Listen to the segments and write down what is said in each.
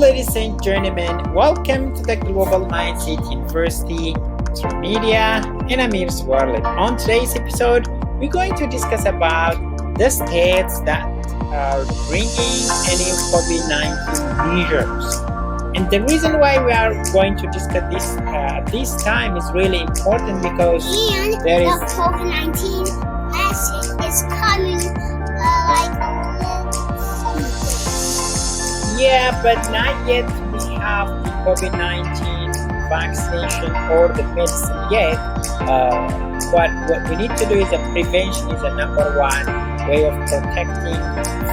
ladies and gentlemen. Welcome to the Global Mindset University through media and Amir's World. On today's episode, we're going to discuss about the states that are bringing any COVID-19 measures. And the reason why we are going to discuss this this time is really important because there is the COVID-19 message is coming like a little someday. Yeah, but not yet we have the COVID-19 vaccination or the medicine yet. What we need to do is that prevention is the number one way of protecting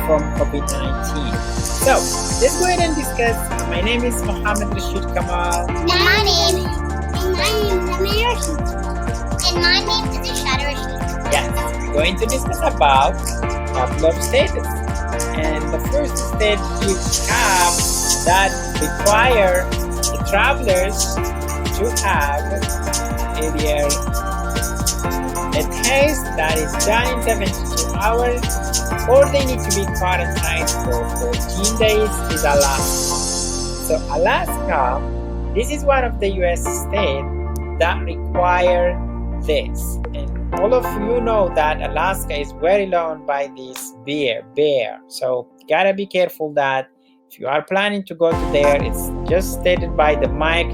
from COVID-19. So let's go ahead and discuss. My name is Mohammed Rashid Kamal. And my name is Amir Rashid. And my name is Ishad Rashid. Yes, we're going to discuss about a couple of states. And the first state we have that require the travelers to have a test that is done in 72 hours or they need to be quarantined for 14 days is Alaska. So Alaska, this is one of the US states that require this. And all of you know that Alaska is very loved by this bear. So gotta be careful that if you are planning to go to there, it's just stated by the Mike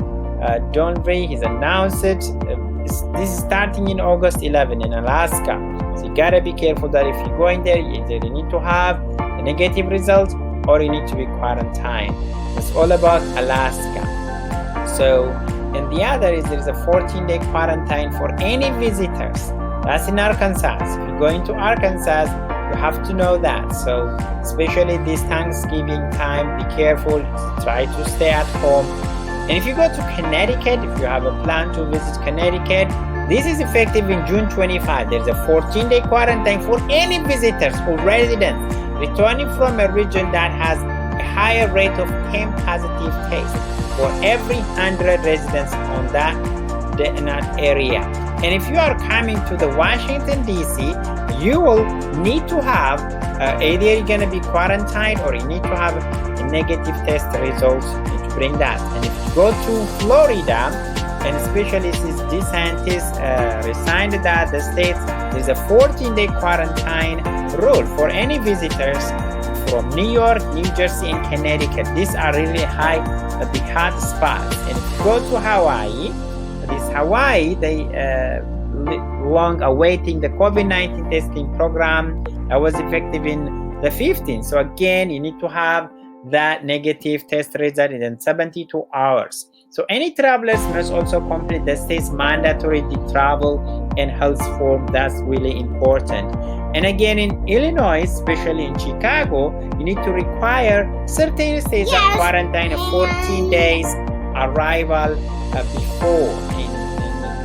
Donry. He's announced it. This is starting in August 11 in Alaska. So you gotta be careful that if you're going there, either you need to have a negative result or you need to be quarantined. It's all about Alaska. So, and the other is there is a 14-day quarantine for any visitors. That's in Arkansas. If you're going to Arkansas, you have to know that. So, especially this Thanksgiving time, be careful. Try to stay at home. And if you go to Connecticut, if you have a plan to visit Connecticut, this is effective in June 25. There's a 14-day quarantine for any visitors or residents returning from a region that has a higher rate of 10 positive tests for every 100 residents on that area. And if you are coming to the Washington, D.C., you will need to have either you're going to be quarantined or you need to have a negative test results to bring that. And if you go to Florida, and especially since DeSantis resigned that the states, there's a 14-day quarantine rule for any visitors from New York, New Jersey, and Connecticut. These are really the hot spots. And if you go to Hawaii, they long awaiting the COVID-19 testing program that was effective in the 15th. So again, you need to have that negative test result in 72 hours. So any travelers must also complete the state's mandatory travel and health form. That's really important. And again, in Illinois, especially in Chicago, you need to require certain states that quarantine 14 days arrival before. And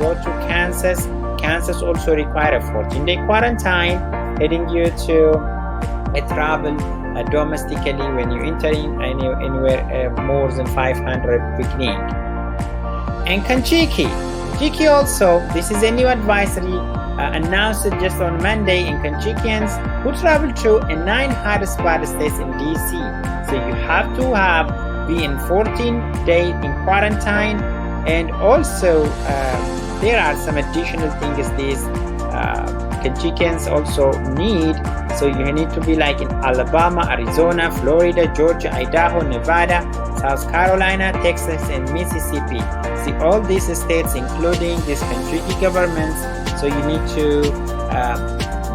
go to Kansas. Kansas also require a 14-day quarantine, heading you to travel domestically when you enter anywhere more than 500 beginning. And Kentucky also, this is a new advisory announced just on Monday in Kentuckians who travel through a 9 hotspot states in DC. So you have to be in 14 days in quarantine, and also there are some additional things these Kentuckians also need. So you need to be like in Alabama, Arizona, Florida, Georgia, Idaho, Nevada, South Carolina, Texas, and Mississippi. See, all these states, including these Kentucky governments. So you need to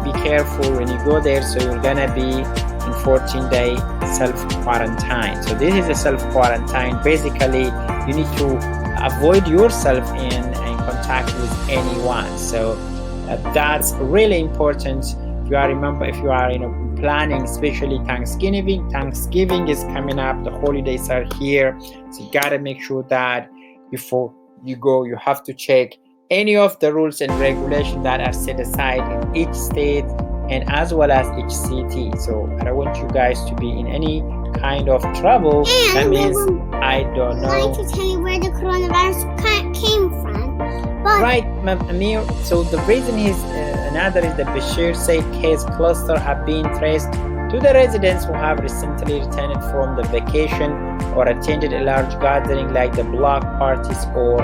be careful when you go there. So you're gonna be in 14-day self-quarantine. So this is a self-quarantine. Basically, you need to avoid yourself in contact with anyone. So that's really important. If you are planning, especially Thanksgiving is coming up, the holidays are here, so you gotta make sure that before you go, you have to check any of the rules and regulations that are set aside in each state and as well as each city. So I don't want you guys to be in any kind of trouble. And that means I don't know. I'd like to tell you where the coronavirus came from. But Right, Amir. So the reason is another is the Bashir said case cluster have been traced To the residents who have recently returned from the vacation or attended a large gathering like the block parties or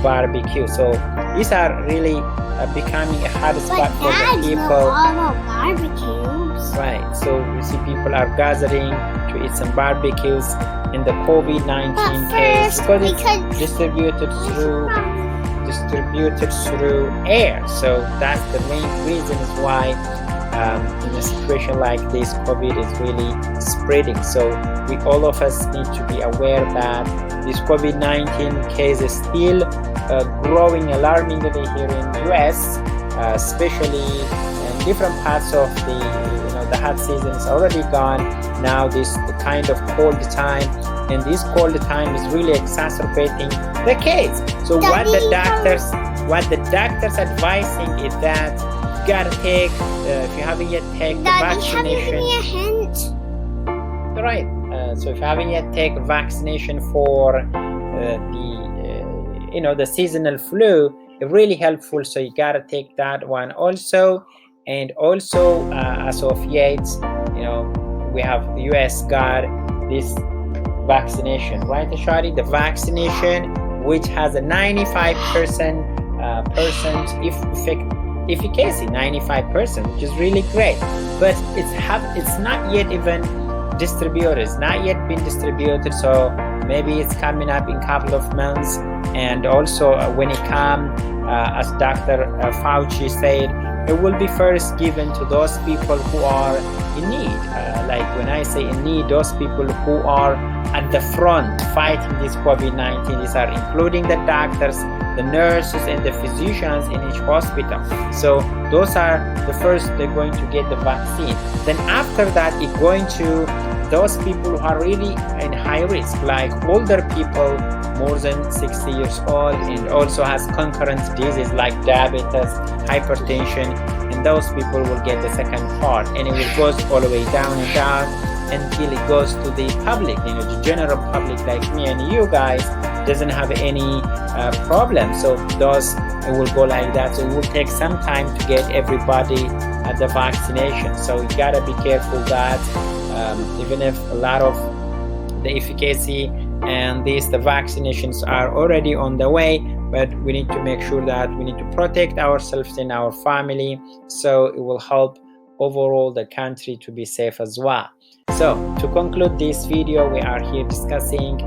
barbecue. So these are really becoming a hot spot for the people. Barbecues. Right. So you see people are gathering to eat some barbecues in the COVID-19 case because it's distributed through air. So that's the main reason is why in a situation like this, COVID is really spreading. So we all of us need to be aware that this COVID-19 case is still growing alarmingly here in the US, especially in different parts of the hot season is already gone. Now this the kind of cold time, and this cold time is really exacerbating the case. So what the doctors advising is that you gotta take if you haven't yet taken the vaccination. Give me a hint. Right. So if you haven't yet taken vaccination for the seasonal flu, it's really helpful. So you gotta take that one also. And also, as of yet, we have the US got this vaccination, right, Ashari? The vaccination, which has a 95% efficacy, 95%, which is really great. But it's not yet even distributed. It's not yet been distributed. So maybe it's coming up in a couple of months. And also, when it comes, as Dr. Fauci said, it will be first given to those people who are in need. Like when I say in need, those people who are at the front fighting this COVID-19. These are including the doctors, the nurses, and the physicians in each hospital. So those are the first they're going to get the vaccine. Then after that, it's going to those people who are really in high risk, like older people more than 60 years old, and also has concurrent diseases like diabetes, hypertension, and those people will get the second part, and it will goes all the way down and down until it goes to the public, the general public like me and you guys doesn't have any problem. So it will go like that. So it will take some time to get everybody at the vaccination. So you gotta be careful that even if a lot of the efficacy and the vaccinations are already on the way, but we need to make sure that we need to protect ourselves and our family, so it will help overall the country to be safe as well. So to conclude this video, we are here discussing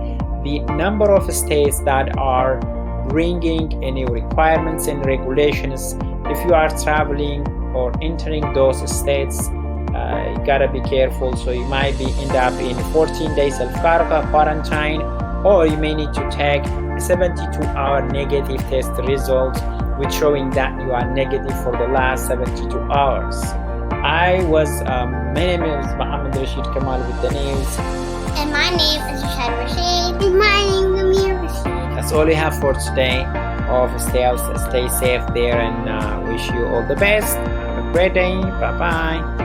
the number of states that are bringing any requirements and regulations. If you are traveling or entering those states, you gotta be careful. So you might end up in 14 days of quarantine, or you may need to take a 72-hour negative test result, which showing that you are negative for the last 72 hours. My name is Mohammed Rashid Kamal with the news. And my name is Rashad Rashid. And my name is Amir Rashid. That's all we have for today. Stay safe there, and wish you all the best. Have a great day. Bye-bye.